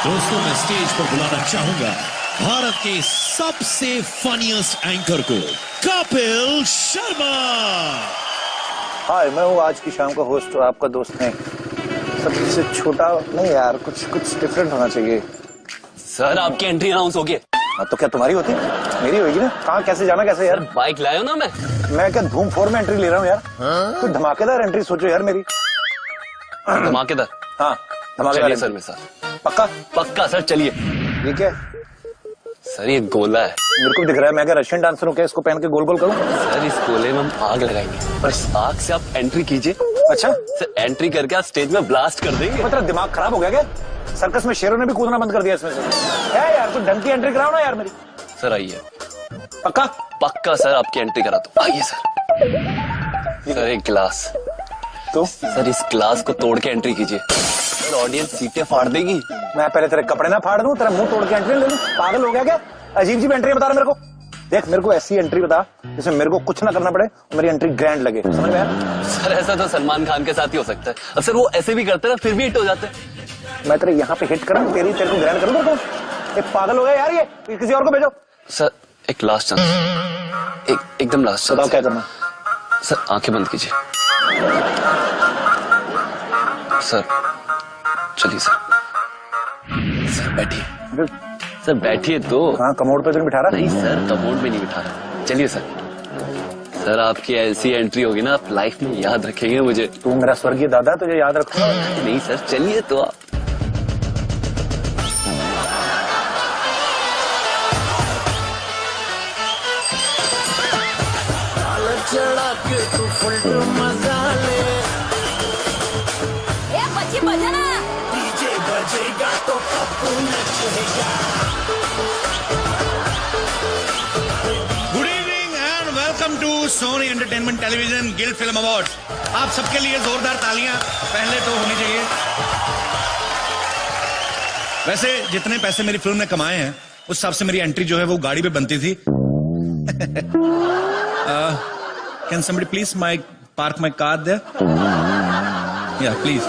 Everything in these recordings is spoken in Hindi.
दोस्तों मैं स्टेज पर बुलाना चाहूंगा भारत के सबसे फनीएस्ट एंकर को, कपिल शर्मा। हाय, मैं हूँ आज की शाम का होस्ट, आपका दोस्त है। सबसे छोटा नहीं यार, कुछ डिफरेंट होना चाहिए। सर आपकी एंट्री अनाउंस हो गई। तो क्या तुम्हारी होती? मेरी होगी ना। कहाँ, कैसे जाना, कैसे यार? बाइक लाया ना मैं क्या धूम 4 में एंट्री ले रहा हूँ यार? कोई धमाकेदार एंट्री सोचो यार मेरी। धमाकेदार। हाँ धमाकेदार सर मेरे साथ। पक्का पक्का सर, चलिए। ये क्या? सर ये गोला है। मेरे को दिख रहा है मैं क्या रशियन डांसर हूँ क्या? इसको पहन के गोल गोल करूँ? सर इस गोले में हम आग लगाएंगे, बस आग से आप एंट्री कीजिए। अच्छा सर एंट्री करके आप स्टेज में ब्लास्ट कर देंगे। मतलब दिमाग खराब हो गया क्या? सर्कस में शेरों ने भी कूदना बंद कर दिया इसमें से। क्या यार, कुछ ढंग की एंट्री कराओ ना यार मेरी। सर आइए। पक्का? पक्का सर, आपकी एंट्री करा दो। आइए सर। सर एक गिलास। तो सर इस गिलास को तोड़ के एंट्री कीजिए। सर ऑडियंस सीटें फाड़ देगी। मैं पहले तेरे कपड़े ना फाड़ दूं, तेरा मुंह तोड़ के एंट्री ले लूं? पागल हो गया क्या? अजीब सी एंट्री बता रहा मेरे को। देख, मेरे को ऐसी एंट्री बता जिसमें मेरे को कुछ ना करना पड़े और मेरी एंट्री ग्रैंड लगे। समझ में आया? सर ऐसा तो सलमान खान के साथ ही हो सकता है। अब सर वो ऐसे भी करते हैं फिर भी हिट हो जाते हैं। मैं तेरे यहाँ पे हिट करूं, तेरे को ग्रैंड करूं तेरे को? एक पागल हो गया यार ये, किसी और को भेजो। सर एक लास्ट चांस, एकदम लास्ट चांस। बताओ क्या करना? सर आंखें बंद कीजिए। सर चलिए सर। सर बैठिए। सर बैठिए तो। हाँ, कमोड पे तो नहीं बिठा रहा? नहीं सर, कमोड में नहीं बिठा रहा। चलिए सर। सर आपकी ऐसी एंट्री होगी ना, आप लाइफ में याद रखेंगे मुझे। तू मेरा स्वर्गीय दादा, तुझे याद रखूंगा। नहीं सर, चलिए तो आप। Good evening and welcome to Sony Entertainment Television Guild Film Awards. आप सबके लिए जोरदार तालियां पहले तो होनी चाहिए। वैसे जितने पैसे मेरी फिल्म ने कमाए हैं उस हिसाब से मेरी एंट्री जो है वो गाड़ी पे बनती थी। Can somebody please park my car there? या प्लीज।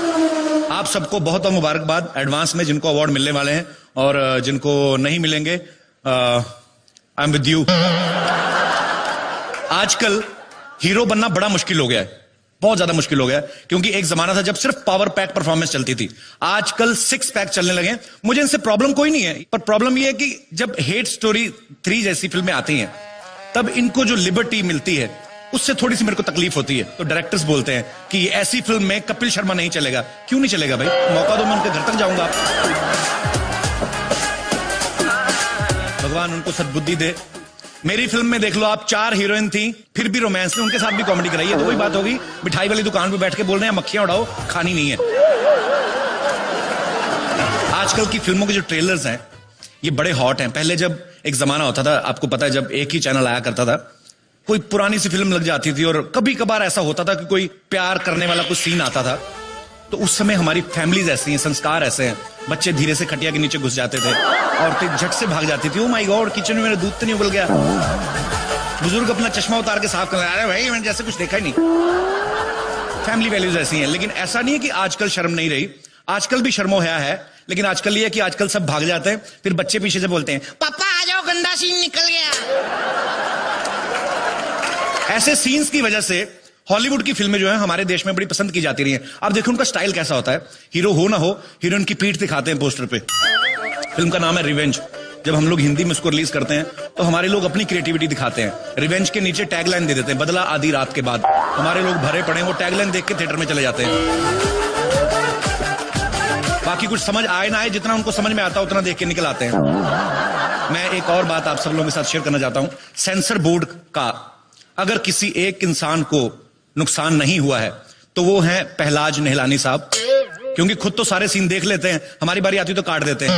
आप सबको बहुत बहुत मुबारकबाद एडवांस में, जिनको अवार्ड मिलने वाले हैं और जिनको नहीं मिलेंगे। I am with you. आजकल हीरो बनना बड़ा मुश्किल हो गया है, बहुत ज्यादा मुश्किल हो गया है, क्योंकि एक जमाना था जब सिर्फ पावर पैक परफॉर्मेंस चलती थी। आजकल 6 पैक चलने लगे। मुझे इनसे प्रॉब्लम कोई नहीं है, पर प्रॉब्लम यह है कि जब हेट स्टोरी 3 जैसी फिल्में आती हैं तब इनको जो लिबर्टी मिलती है उससे थोड़ी सी मेरे को तकलीफ होती है। तो डायरेक्टर्स बोलते हैं कि ऐसी फिल्म में कपिल शर्मा नहीं चलेगा। क्यों नहीं चलेगा भाई? मौका दो, मैं उनके घर तक जाऊंगा। भगवान उनको सद्बुद्धि दे। मेरी फिल्म में देख लो आप, 4 हीरोइन थी, फिर भी रोमांस ने उनके साथ भी कॉमेडी कराई है। तो वही बात होगी, मिठाई वाली दुकान पे बैठ के बोल रहे हैं मक्खियां उड़ाओ, खानी नहीं है। आजकल की फिल्मों के जो ट्रेलर्स हैं ये बड़े हॉट हैं। पहले जब एक जमाना होता था, आपको पता है, जब एक ही चैनल आया करता था, कोई पुरानी सी फिल्म लग जाती थी और कभी कभार ऐसा होता था कि कोई प्यार करने वाला कुछ सीन आता था, तो उस समय हमारी फैमिलीज ऐसी हैं, संस्कार ऐसे हैं, बच्चे धीरे से खटिया के नीचे घुस जाते थे, औरतें झट से भाग जाती थी। ओ माय गॉड, किचन में मेरा दूध तो नहीं उबल गया। बुजुर्ग अपना चश्मा उतार के साफ कर रहे, अरे भाई मैंने जैसे कुछ देखा ही नहीं। फैमिली वैल्यूज ऐसी हैं। लेकिन ऐसा नहीं है कि आजकल शर्म नहीं रही, आजकल भी शर्मो है, लेकिन आजकल ये है कि आजकल सब भाग जाते हैं, फिर बच्चे पीछे से बोलते हैं पापा आ जाओ, गंदा सीन निकल गया। ऐसे सीन्स की वजह से हॉलीवुड की फिल्में जो है हमारे देश में बड़ी पसंद की जाती रही हैं। आप देखो उनका स्टाइल कैसा होता है, हीरो हो ना हो, हीरोइन की पीठ दिखाते हैं पोस्टर पे। फिल्म का नाम है रिवेंज। जब हम लोग हिंदी में उसको रिलीज करते हैं तो हमारे लोग अपनी क्रिएटिविटी दिखाते हैं। रिवेंज के नीचे टैगलाइन दे देते हैं, बदला आधी रात के बाद। हमारे लोग भरे पड़े, वो टैगलाइन देख के थिएटर में चले जाते हैं। बाकी कुछ समझ आए ना आए, जितना उनको समझ में आता उतना देख के निकल आते हैं। मैं एक और बात आप सब लोगों के साथ शेयर करना चाहता हूं। सेंसर बोर्ड का अगर किसी एक इंसान को नुकसान नहीं हुआ है तो वो है पहलाज निहलानी साहब, क्योंकि खुद तो सारे सीन देख लेते हैं, हमारी बारी आती तो काट देते हैं।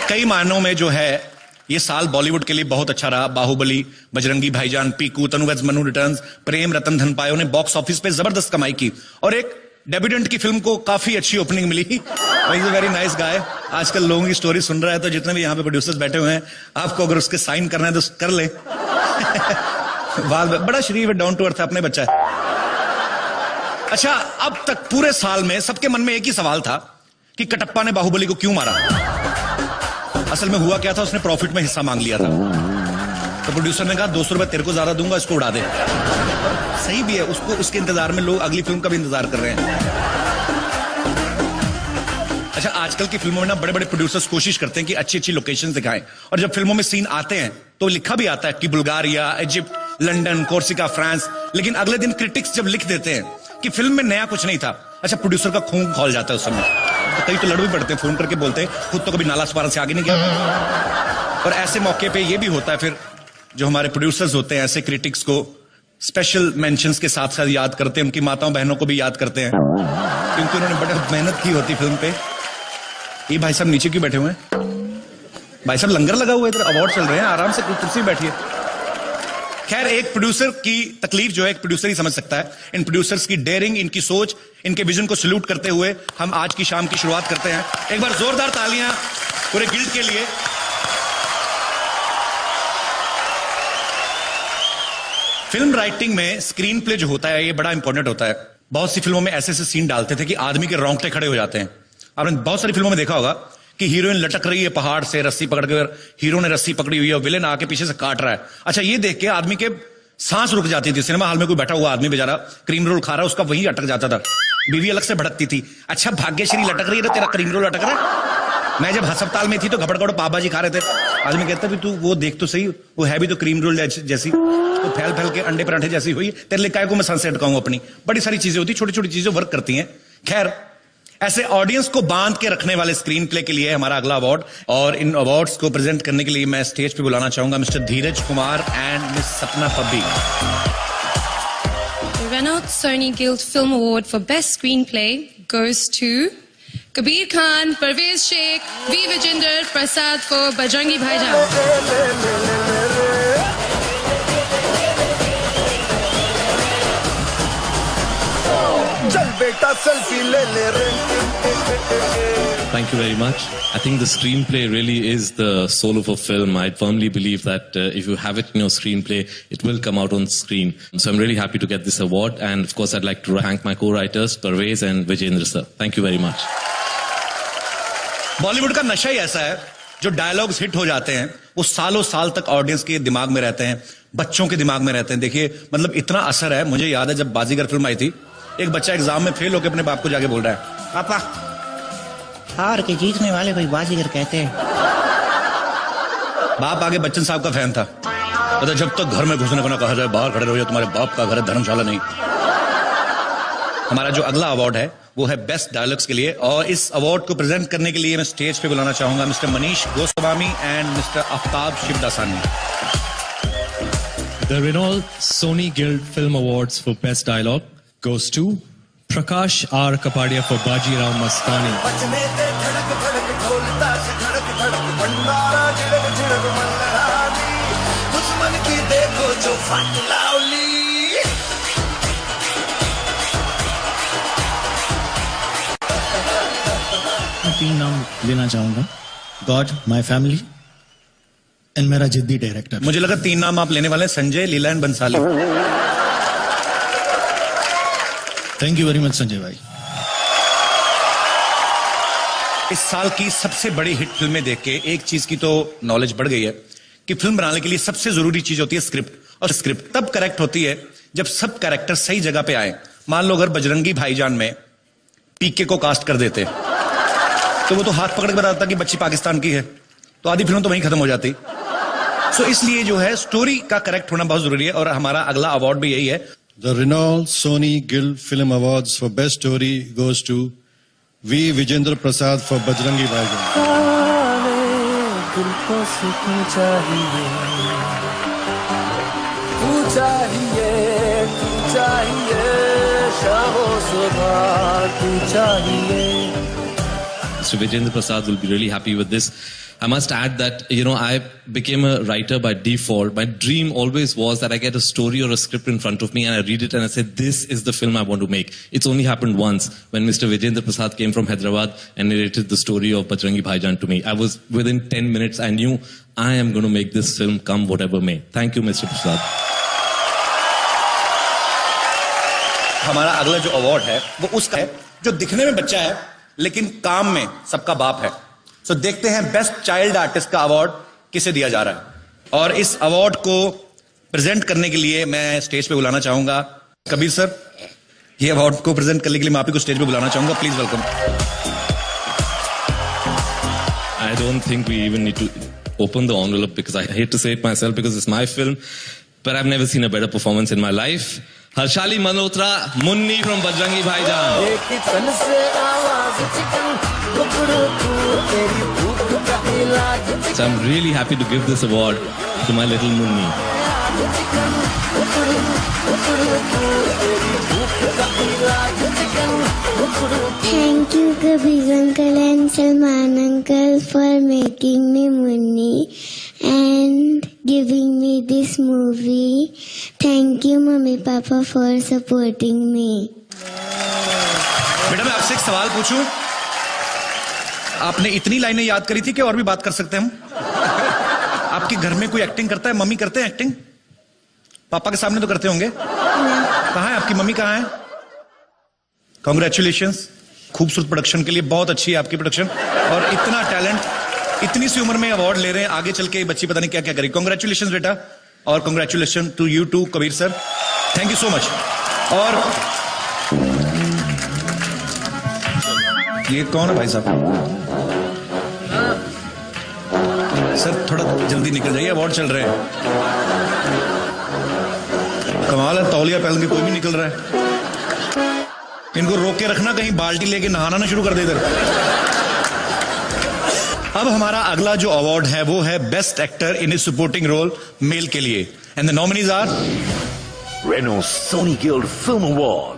कई मायनों में जो है ये साल बॉलीवुड के लिए बहुत अच्छा रहा। बाहुबली, बजरंगी भाईजान, पीकू, तनु वेड्स मनु रिटर्न्स, प्रेम रतन धन पायो ने बॉक्स ऑफिस पे जबरदस्त कमाई की और एक डेब्यूटेंट की फिल्म को काफी अच्छी ओपनिंग मिली। Very nice guy. आजकल लोगों की स्टोरी सुन रहा है, तो जितने भी यहाँ पे प्रोड्यूसर्स बैठे हुए हैं, आपको अगर उसके साइन करना है तो कर ले। बड़ा शरीफ है, डाउन टू अर्थ अपने बच्चा है। अच्छा, अब तक पूरे साल में सबके मन में एक ही सवाल था कि कटप्पा ने बाहुबली को क्यों मारा। असल में हुआ क्या था, उसने प्रॉफिट में हिस्सा मांग लिया था, तो प्रोड्यूसर ने कहा 200 रुपए तेरे को ज्यादा दूंगा, इसको उड़ा दे। सही भी है, उसको उसके इंतजार में लोग अगली फिल्म का भी इंतजार कर रहे हैं। अच्छा, आजकल की फिल्मों में ना बड़े बड़े प्रोड्यूसर्स कोशिश करते हैं कि अच्छी अच्छी लोकेशन दिखाएं, और जब फिल्मों में सीन आते हैं तो लिखा भी आता है कि Bulgaria, Egypt, London, Corsica, France, लेकिन अगले दिन क्रिटिक्स जब लिख देते हैं कि फिल्म में नया कुछ नहीं था, अच्छा प्रोड्यूसर का खून खौल जाता है उस समय। तो कई तो लड़ भी पड़ते हैं, फोन करके बोलते हैं खुद तो कभी नाला सुपारा से आगे नहीं गया। और ऐसे मौके पे ये भी होता है, फिर जो हमारे प्रोड्यूसर्स होते हैं ऐसे क्रिटिक्स को स्पेशल मेंशंस के साथ साथ याद करते हैं, उनकी माताओं बहनों को भी याद करते हैं, क्योंकि उन्होंने बड़ी मेहनत की होती फिल्म पे। ये भाई साहब नीचे क्यों बैठे हुए हैं? भाई साहब लंगर लगा हुआ है, इधर अवार्ड चल रहे हैं, आराम से कुर्सी में बैठिए। खैर, एक प्रोड्यूसर की तकलीफ जो है एक प्रोड्यूसर ही समझ सकता है। इन प्रोड्यूसर्स की डेयरिंग, इनकी सोच, इनके विजन को सैल्यूट करते हुए हम आज की शाम की शुरुआत करते हैं। एक बार जोरदार तालियां पूरे गिल्ड के लिए। फिल्म राइटिंग में स्क्रीन प्ले जो होता है ये बड़ा इंपॉर्टेंट होता है। बहुत सी फिल्मों में ऐसे ऐसे सीन डालते थे कि आदमी के रोंगटे खड़े हो जाते हैं। आपने बहुत सारी फिल्मों में देखा होगा कि हीरोइन लटक रही है पहाड़ से रस्सी पकड़ के, हीरो ने रस्सी पकड़ी हुई है और विलेन आके पीछे से काट रहा है। अच्छा, ये देख के आदमी के सांस रुक जाती थी। सिनेमा हॉल में कोई बैठा हुआ आदमी बेचारा क्रीम रोल खा रहा है, उसका वहीं अटक जाता था, बीवी अलग से भड़कती थी। अच्छा भाग्यश्री लटक रही है तो तेरा क्रीम रोल अटक रहा है। मैं जब अस्पताल में थी तो घबड़ पापा जी खा रहे थे, आदमी कहता भी तू वो देख तो सही, वो है भी तो क्रीम रोल जैसी, तो फैल फैल के अंडे पराठे जैसी हुई, तेरे लिए काय को मैं सांसें अटकाऊं अपनी। बड़ी सारी चीजें होती, छोटी छोटी चीजें वर्क करती हैं। खैर, ऐसे ऑडियंस को बांध के रखने वाले स्क्रीन प्ले के लिए हमारा अगला अवार्ड, और इन अवार्ड्स को प्रेजेंट करने के लिए मैं स्टेज पे बुलाना चाहूंगा mister Dheeraj Kumar and miss सपना पब्बी। The Renault Sony Guild Film Award for Best Screenplay goes to Kabir Khan, Parvez Sheikh, V. Vijender Prasad for Bajrangi Bhaijaan. Thank you very much. I think the screenplay really is the soul of a film. I firmly believe that if you have it in your screenplay, it will come out on screen. So I'm really happy to get this award. And of course, I'd like to thank my co-writers, Parvez and Vijendra sir. Thank you very much. Bollywood का नशा ही ऐसा है, जो डायलॉग्स हिट हो जाते हैं वो सालों साल तक ऑडियंस के दिमाग में रहते हैं, बच्चों के दिमाग में रहते हैं। देखिए, मतलब इतना असर है। मुझे याद है जब बाजीगर फिल्म आई थी, एक बच्चा एग्जाम में फेल होकर अपने बाप को जाके बोल रहा है, पापा हार के जीतने वाले कोई बाजीगर कहते हैं। बाप आगे बच्चन साहब का फैन था, तो जब तक घर में घुसने को ना कहा जाए बाहर खड़े रहो, तुम्हारे बाप का घर है, धर्मशाला नहीं। हमारा जो अगला अवार्ड है वो है बेस्ट डायलॉग्स के लिए, और इस अवार्ड को प्रेजेंट करने के लिए मैं स्टेज पे बुलाना चाहूंगा mister Manish Goswami and mister Aftab Shivdasani. The Renault Sony Guild Film Awards for Best Dialogue goes to Prakash R. Kapadia for Baji Rao Mastani. मैं 3 नाम लेना चाहूंगा, गॉड, माई फैमिली एंड मेरा जिद्दी डायरेक्टर। मुझे लगा 3 नाम आप लेने वाले हैं, Sanjay, Leela and Bhansali. Thank you very much Sanjay bhai. इस साल की सबसे बड़ी हिट फिल्में देख के एक चीज की तो नॉलेज बढ़ गई है कि फिल्म बनाने के लिए सबसे जरूरी चीज होती है स्क्रिप्ट, और स्क्रिप्ट तब करेक्ट होती है जब सब कैरेक्टर सही जगह पे आए। मान लो अगर बजरंगी भाईजान में पीके को कास्ट कर देते तो वो तो हाथ पकड़ के बताता कि बच्ची पाकिस्तान की है, तो आधी फिल्म तो वहीं खत्म हो जाती। सो इसलिए जो है स्टोरी का करेक्ट होना बहुत जरूरी है, और हमारा अगला अवार्ड भी यही है। The Renault Sony Guild Film Awards for Best Story goes to V. Vijendra Prasad for Bajrangi Bhaijaan. Mr. Vijendra Prasad will be really happy with this. I must add that, I became a writer by default. My dream always was that I get a story or a script in front of me and I read it and I say, this is the film I want to make. It's only happened once when Mr. Vijendra Prasad came from Hyderabad and narrated the story of Bajrangi Bhaijaan to me. I was within 10 minutes, I knew I am going to make this film come whatever may. Thank you, Mr. Prasad. हमारा अगला जो अवार्ड है वो उसका है जो दिखने में बच्चा है लेकिन काम में सबका बाप है। सो देखते हैं बेस्ट चाइल्ड आर्टिस्ट का अवार्ड किसे दिया जा रहा है। और इस अवार्ड को प्रेजेंट करने के लिए मैं स्टेज पे बुलाना चाहूंगा कबीर सर। ये अवार्ड को प्रेजेंट करने के लिए मैं आप ही को स्टेज पे बुलाना चाहूंगा। Please welcome. I don't think we even need to open the envelope because I hate to say it myself because it's my film, but I've never seen a better performance in my life. Harshali Malhotra, Munni from Bajrangi Bhaijaan. So I'm really happy to give this award to my little Munni. Thank you, Kabir uncle and Salman uncle, for making me Munni and giving me this movie. Thank you, Mummy Papa, for supporting me. बेटा मैं आपसे एक सवाल पूछूं, आपने इतनी लाइनें याद करी थी कि और भी बात कर सकते हैं हम? आपके घर में कोई एक्टिंग करता है? मम्मी करते हैं एक्टिंग? पापा के सामने तो करते होंगे। कहाँ है आपकी मम्मी, कहाँ है? कॉन्ग्रेचुलेशंस, खूबसूरत प्रोडक्शन के लिए। बहुत अच्छी है आपकी प्रोडक्शन और इतना टैलेंट, इतनी सी उम्र में अवार्ड ले रहे हैं। आगे चल के बच्ची पता नहीं क्या क्या करेगी। कॉन्ग्रेचुलेशंस बेटा, और congratulation to you to Kabir sir. Thank you so much. और ये कौन है भाई साहब? सर थोड़ा जल्दी निकल जाइए, अवार्ड चल रहे हैं। कमाल है, तौलिया पहन के कोई भी निकल रहा है। इनको रोक के रखना, कहीं बाल्टी लेके नहाना ना शुरू कर दे इधर। अब हमारा अगला जो अवार्ड है वो है best actor in a supporting role male के लिए, and the nominees are Renault Sony Guild Film Award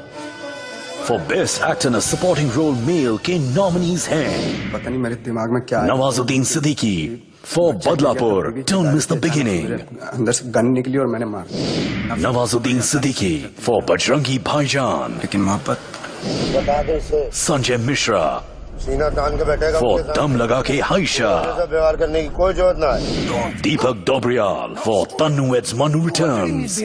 for best actor in a supporting role male के नॉमिनीज हैं। पता नहीं मेरे दिमाग में क्या है। Nawazuddin Siddiqui for Badlapur, don't miss the beginning. अंदर से गन निकली और मैंने मार। नवाजुद्दीन सिद्दीकी फॉर बजरंगी भाईजान। लेकिन मोहब्बत संजय मिश्रा सीना तान के बैठेगा फॉर दम लगा के हाइशा। व्यवहार करने की कोई जरूरत ना है। Deepak Dobriyal for Tanu weds Manu returns.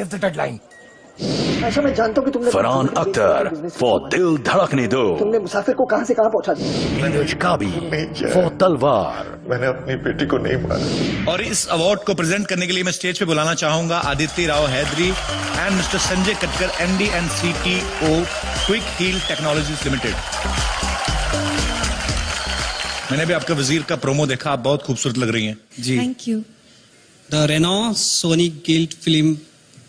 अच्छा मैं जानता हूँ कि तुमने फरहान अख्तर फॉर दिल धड़कने दो। तुमने मुसाफिर को कहां से कहां पहुंचा दिया। नीरज काबी फॉर तलवार। मैंने अपनी बेटी को नहीं मारा। और इस अवार्ड को प्रेजेंट करने के लिए मैं स्टेज पे बुलाना चाहूंगा Aditya Rao Hydari and mister Sanjay Katkar, MD and CTO Quick Heal Technologies Limited. मैंने भी आपका वजीर का प्रोमो देखा, आप बहुत खूबसूरत लग रही हैं जी। Thank you. The Renault Sony Guild Film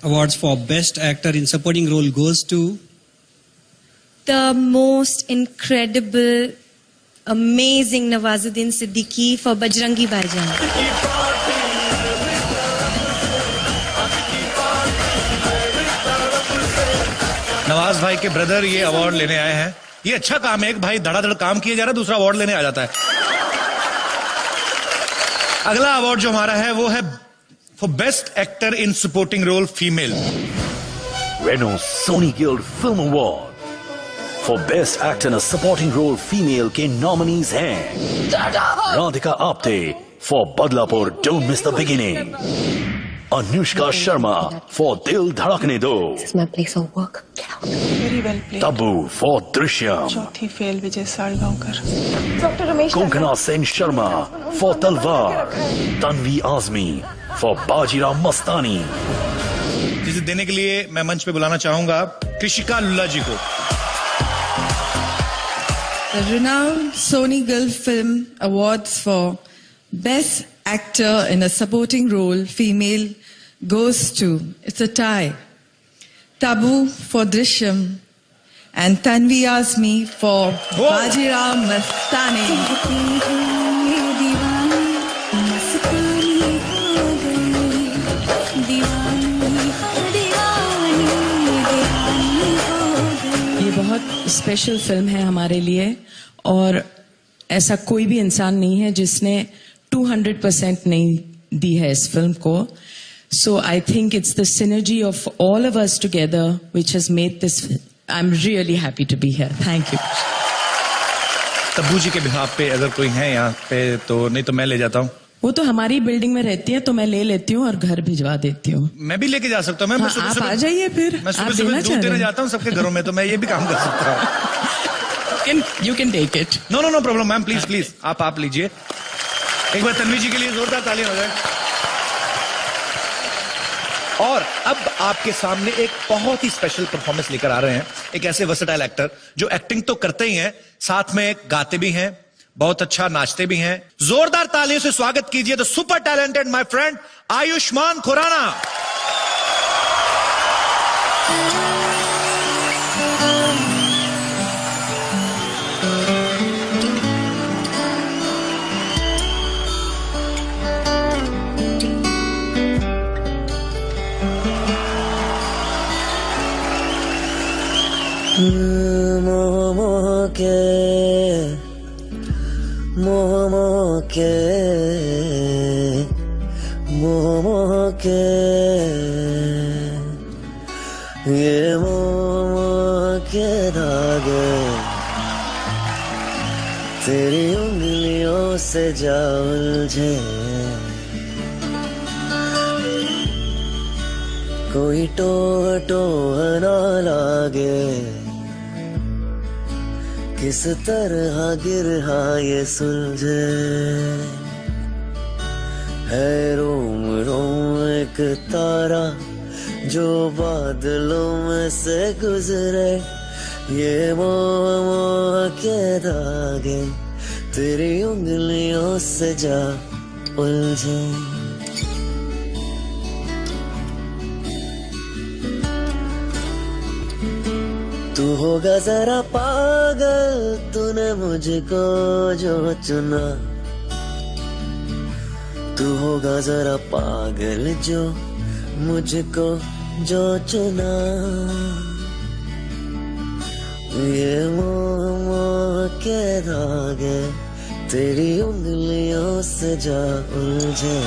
Awards for Best Actor in Supporting Role goes to The most incredible, amazing Nawazuddin Siddiqui for Bajrangi Bhaijaan. Nawaz भाई के ब्रदर ये अवार्ड लेने आए हैं। ये अच्छा काम है, एक भाई धड़ाधड़ काम किए जा रहा है, दूसरा अवार्ड लेने आ जाता है। अगला अवार्ड जो हमारा है वो है for best actor in supporting role female. Renault Sony Guild Film Award for best actor in a supporting role female के नॉमिनीज हैं Radhika Apte for Badlapur, don't miss the beginning. Anushka Sharma for Dil Dhadakne Do. Tabu for Drishyam. चौथी fail Vijay Salgaonkar. Doctor Ramesh Konkona Sen Sharma for Talvar. Tanvi Azmi for Bajirao Mastani. जिसे देने के लिए मैं मंच पे बुलाना चाहूंगा कृषिका लुल्ला जी को। The renowned Sony Guild Film Awards for Best Actor in a Supporting Role Female goes to, it's a tie, Tabu for Drishyam and Tanvi Azmi for Bajirao Mastani. ये बहुत स्पेशल फिल्म है हमारे लिए और ऐसा कोई भी इंसान नहीं है जिसने 200% नहीं दी है इस फिल्म को. So I think it's the synergy of all of us together which has made this. I'm really happy to be here. Thank you. Tabu जी के बिहाफ पे अगर कोई है यहाँ पे तो, नहीं तो मैं ले जाता हूँ. वो तो हमारी बिल्डिंग में रहती है तो मैं ले लेती हूँ और घर भिजवा देती हूँ. मैं भी लेके जा सकता हूँ. आप आ जाइए फिर. मैं सुबह दूध देने जाता हूँ सबके घरों में, तो मैं ये भी काम कर सकता हूँ. You can take it. No problem ma'am, please please आप लीजिए। एक बार तन्वी जी के लिए जोरदार तालियां हो जाए। और अब आपके सामने एक बहुत ही स्पेशल परफॉर्मेंस लेकर आ रहे हैं, एक ऐसे वर्सेटाइल एक्टर जो एक्टिंग तो करते ही हैं, साथ में गाते भी हैं, बहुत अच्छा नाचते भी हैं। जोरदार तालियों से स्वागत कीजिए the super talented my friend Ayushmann Khurrana. मोह के ये मोह के धागे तेरी उंगलियों से जा उलझे, कोई टोह ना लागे, किस तरह गिरहा ये सुलझे, है रोम रोम एक तारा जो बादलों में से गुजरे, ये मोह के धागे तेरी उंगलियों से जा उलझे। तू होगा जरा पागल तूने मुझको जो चुना, तू होगा जरा पागल जो मुझको जो चुना, ये मोह के धागे तेरी उंगलियों से जा उलझे।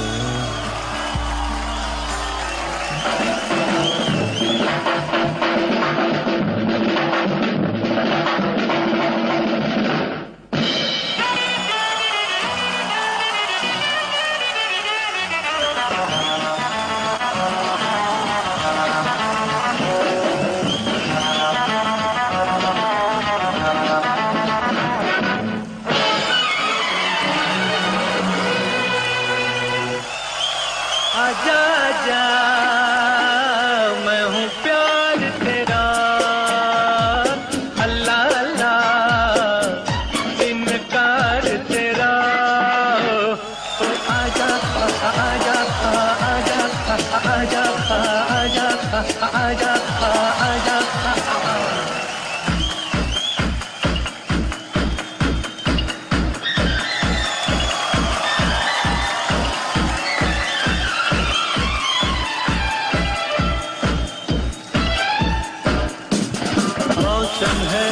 मौसम है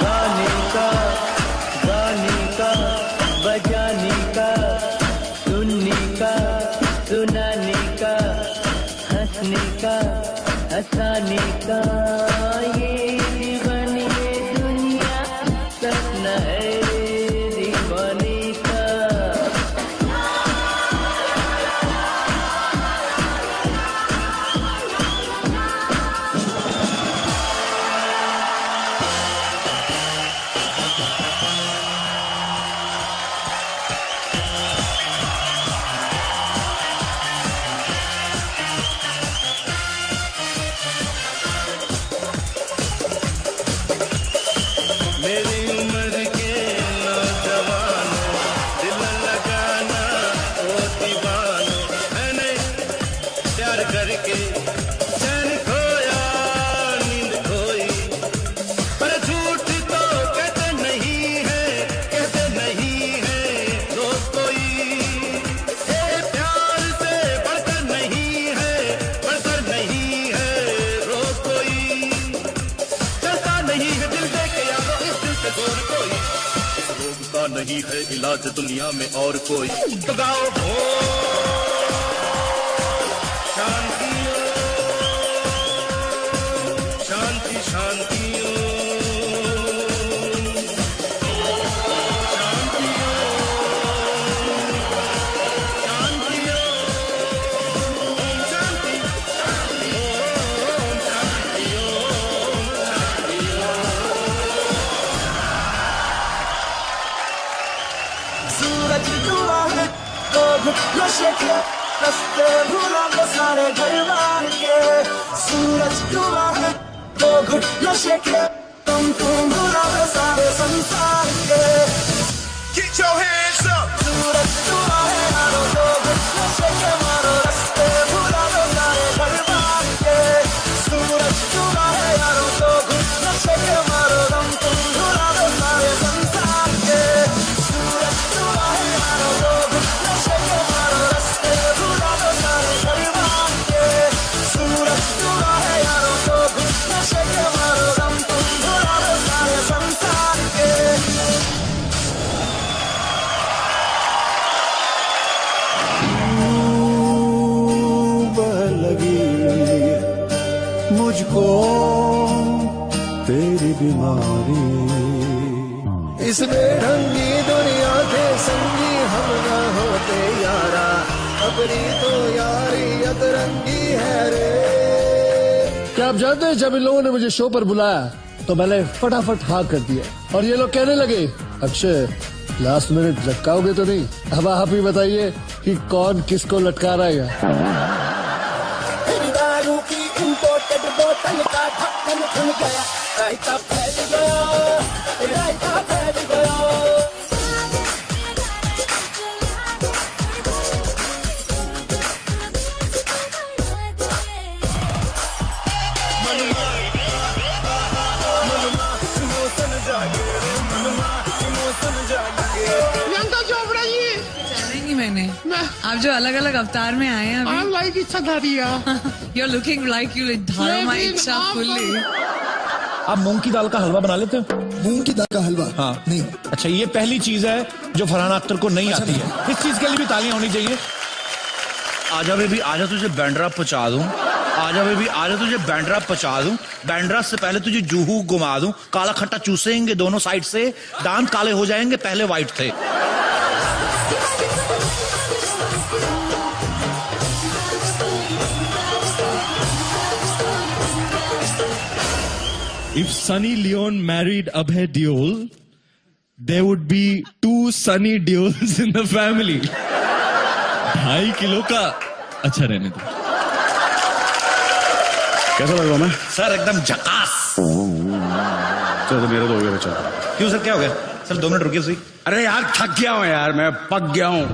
गाने का बजाने का, सुनने का सुनाने का, हंसने का हंसाने का, ये जीवन ये दुनिया सपना है दीवाने का। मेरी उम्र के नौजवान दिल लगाना ओ दीवानो, मैंने प्यार करके चैन खोया नींद खोई, पर झूठ तो कहते नहीं है रोज कोई, ये प्यार से बढ़कर नहीं है रोज कोई, चलता नहीं है दिल दे के यारो इस दिल से जोर कोई, रोग का नहीं है इलाज दुनिया में और कोई, तो गाओ हो शांति शांति शांति डूबा है तो घुट नशे के रस्ते भूला वो सारे घर बार के सूरज डूबा है तो घुट नशे के तुम भूला वो सारे संसार के Get your hands up सूरज डूबा है मारो तो घुट नशे के मारो रस्ते भूला वो सारे घर बार के सूरज डूबा है यारो तो घुट नशे के मारो तुम भूला वो सारे संसार के सूरज डूबा है मारो तो घुट नशे के मारो रस्ते भूला वो सारे घर बार के सूरज डूबा है यारो तो घुट नशे के मारो तुम भूला वो सारे संसार के मुझको तेरी बीमारी इस बेढंगी दुनिया के संगी हम न होते यारा अपनी तो यारी अतरंगी है रे। क्या आप जानते हैं जब इन लोगों ने मुझे शो पर बुलाया तो मैंने फटाफट हाँ कर दिया और ये लोग कहने लगे अक्षय लास्ट मिनट लटकाओगे तो नहीं। अब आप ही बताइए कि कौन किसको लटका रहा है। दारू की इम्पोर्टेड बोतल का ढक्कन खुल गया रायता फैल गया रायता फैल गया प्रियंका चोपड़ा जी जानेंगी मैंने आप जो अलग अलग अवतार में आए हैं आई लाइक इच्छा धारिया you are looking like you धारा माई इच्छा फुल्ली। आप मूंग की दाल का हलवा बना लेते हो? मूंग की दाल का हलवा? हाँ नहीं। अच्छा ये पहली चीज है जो फरहान अख्तर को नहीं आती है। इस चीज के लिए भी तालियां होनी चाहिए। आजा बेबी आजा तुझे बैंड्रा पहुंचा दूं आजा बेबी आजा तुझे बैंड्रा पहुंचा दूं बैंड्रा से पहले तुझे जूहू घुमा दूं काला खट्टा चूसेंगे दोनों साइड से दांत काले हो जाएंगे पहले वाइट थे। If Sunny Leone married Abhay Deol, there would be 2 Sunny Deols in the family. 2.5 kilo का अच्छा रहने दो। कैसा लग रहा मैं? सर एकदम झकास। चलो तो मेरा तो हो गया बच्चा। क्यों सर क्या हो गया? सर 2 मिनट रुकिए सही। अरे यार थक गया हूँ यार मैं पक गया हूँ।